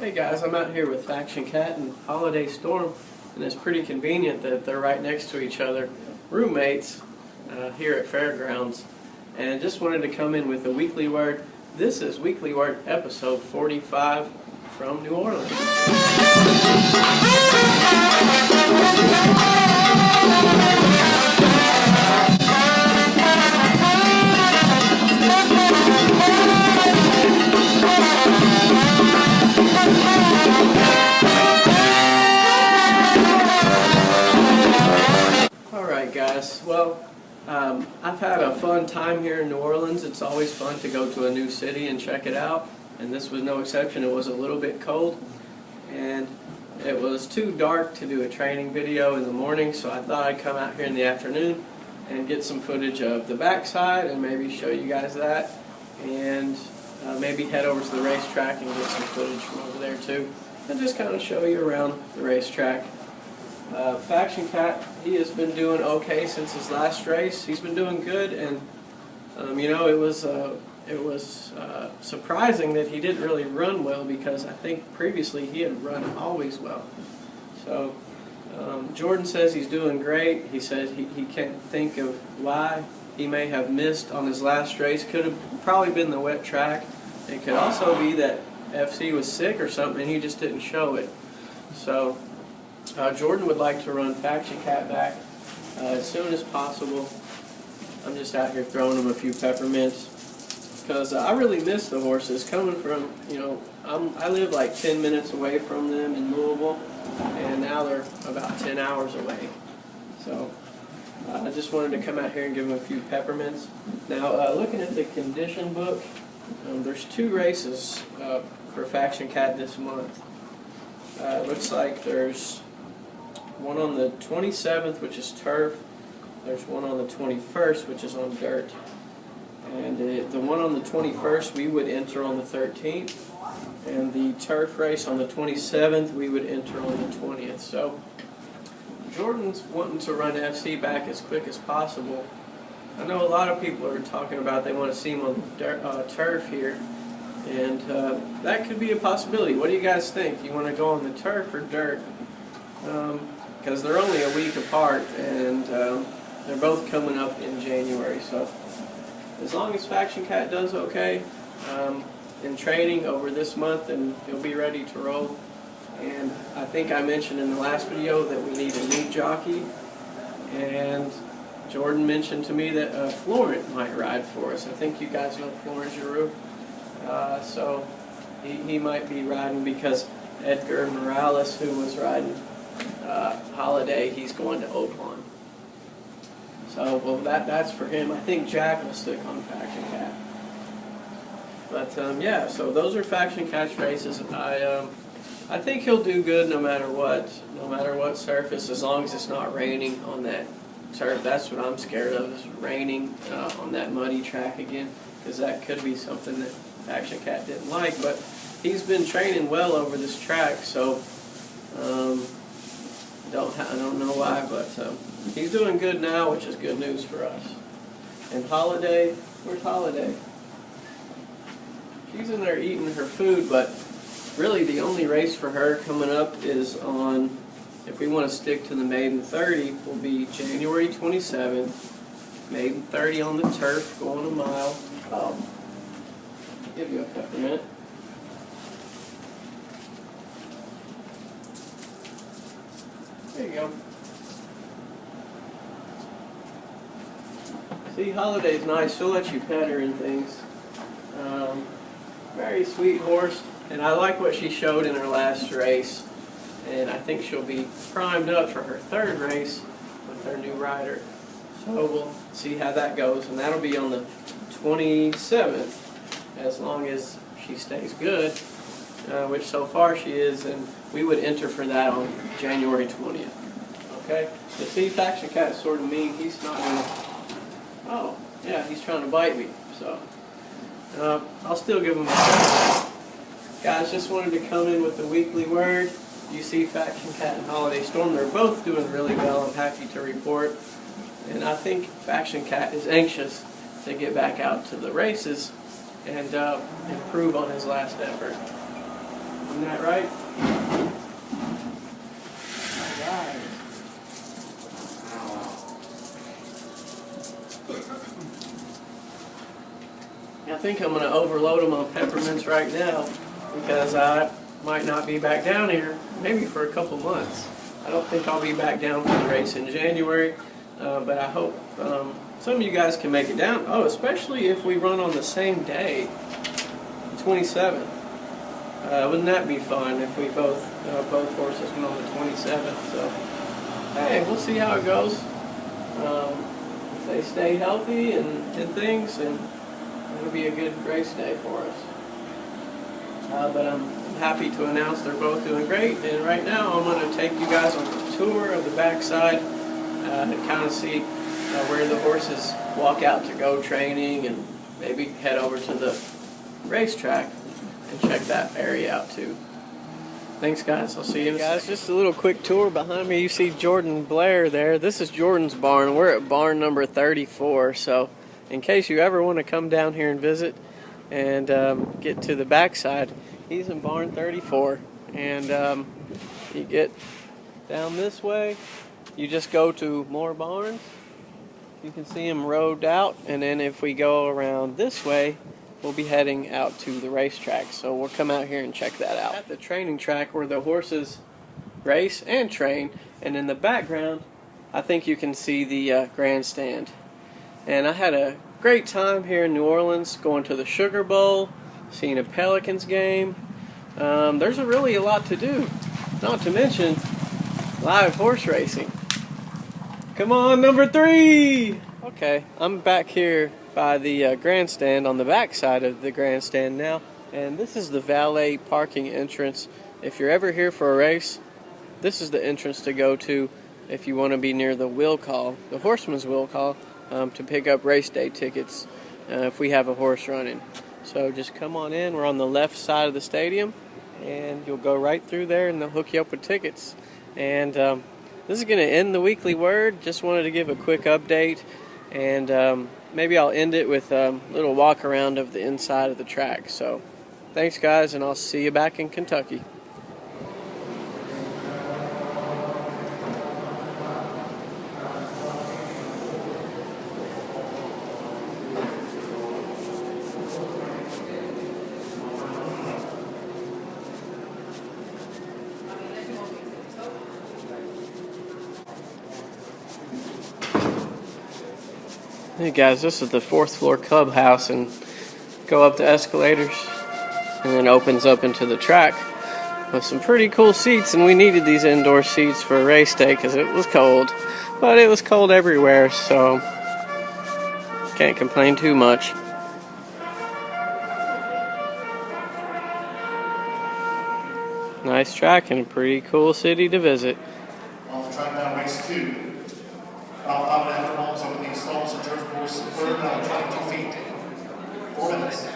Hey guys, I'm out here with Faction Cat and Holiday Storm, and it's pretty convenient that they're right next to each other, roommates here at Fairgrounds. And just wanted to come in with a weekly word. This is Weekly Word episode 45 from New Orleans. Alright guys, well, I've had a fun time here in New Orleans. It's always fun to go to a new city and check it out, and this was no exception. It was a little bit cold, and it was too dark to do a training video in the morning, so I thought I'd come out here in the afternoon and get some footage of the backside and maybe show you guys that, and maybe head over to the racetrack and get some footage from over there too, and just kind of show you around the racetrack. Faction Cat, he has been doing okay since his last race. He's been doing good, and it was surprising that he didn't really run well, because I think previously he had run always well. So Jordan says he's doing great. He says he can't think of why he may have missed on his last race. Could have probably been the wet track. It could also be that FC was sick or something and he just didn't show it. So Jordan would like to run Faction Cat back as soon as possible. I'm just out here throwing him a few peppermints because I really miss the horses. Coming from, I live like 10 minutes away from them in Louisville, and now they're about 10 hours away. So I just wanted to come out here and give them a few peppermints. Now, looking at the condition book, there's 2 races for Faction Cat this month. Looks like there's one on the 27th, which is turf. There's one on the 21st, which is on dirt. And the one on the 21st, we would enter on the 13th. And the turf race on the 27th, we would enter on the 20th. So Jordan's wanting to run FC back as quick as possible. I know a lot of people are talking about they want to see him on the turf here. And that could be a possibility. What do you guys think? You want to go on the turf or dirt? Because they're only a week apart, and they're both coming up in January. So as long as Faction Cat does okay in training over this month, and he'll be ready to roll. And I think I mentioned in the last video that we need a lead jockey, and Jordan mentioned to me that Florent might ride for us. I think you guys know Florent Giroux. So he might be riding, because Edgar Morales, who was riding Holiday, he's going to Oakland. So, well, that's for him. I think Jack will stick on Faction Cat. But yeah, so those are Faction Cat's races. I think he'll do good no matter what surface, as long as it's not raining on that turf. That's what I'm scared of, is raining on that muddy track again, because that could be something that Faction Cat didn't like. But he's been training well over this track, so I don't know why, but he's doing good now, which is good news for us. And Holiday, where's Holiday? She's in there eating her food, but really the only race for her coming up is on, if we want to stick to the Maiden 30, will be January 27th. Maiden 30 on the turf, going a mile. I'll give you a peppermint. There you go. See, Holiday's nice. She'll let you pet her and things. Very sweet horse, and I like what she showed in her last race. And I think she'll be primed up for her 3rd race with her new rider. So we'll see how that goes, and that'll be on the 27th, as long as she stays good, which so far she is, and we would enter for that on January 20th. Okay? But see, Faction Cat's sort of mean. He's not going to... Oh, yeah, he's trying to bite me. So I'll still give him a shot. Guys, just wanted to come in with the weekly word. You see Faction Cat and Holiday Storm, they're both doing really well. I'm happy to report. And I think Faction Cat is anxious to get back out to the races and improve on his last effort. Now, that right? Alright. I think I'm going to overload them on peppermints right now because I might not be back down here maybe for a couple months. I don't think I'll be back down for the race in January, but I hope some of you guys can make it down. Oh, especially if we run on the same day, 27th. Wouldn't that be fun if we both horses went on the 27th? So, hey, we'll see how it goes. If they stay healthy and things, and it'll be a good race day for us. But I'm happy to announce they're both doing great. And right now I'm going to take you guys on a tour of the backside and kind of see where the horses walk out to go training, and maybe head over to the racetrack and check that area out too. Thanks, guys. I'll see you in a second. Just a little quick tour behind me. You see Jordan Blair there. This is Jordan's barn. We're at barn number 34. So in case you ever want to come down here and visit and get to the backside, he's in barn 34. And you get down this way, you just go to more barns. You can see him rowed out. And then if we go around this way, we'll be heading out to the racetrack. So we'll come out here and check that out. At the training track where the horses race and train, and in the background I think you can see the grandstand. And I had a great time here in New Orleans, going to the Sugar Bowl, seeing a Pelicans game. There's really a lot to do, not to mention live horse racing. Come on, number 3! Okay, I'm back here by the grandstand, on the back side of the grandstand now, and this is the valet parking entrance. If you're ever here for a race, this is the entrance to go to if you want to be near the will call, the horseman's will call, to pick up race day tickets if we have a horse running. So just come on in. We're on the left side of the stadium, and you'll go right through there and they'll hook you up with tickets. And this is going to end the weekly word. Just wanted to give a quick update, and maybe I'll end it with a little walk around of the inside of the track. So thanks, guys, and I'll see you back in Kentucky. Hey guys, this is the 4th floor clubhouse, and go up the escalators and then opens up into the track with some pretty cool seats. And we needed these indoor seats for a race day because it was cold, but it was cold everywhere, so can't complain too much. Nice track and a pretty cool city to visit. On the track now, race 2. About 5.5 miles over these stalls and turf course, third, 22 feet. 4 minutes.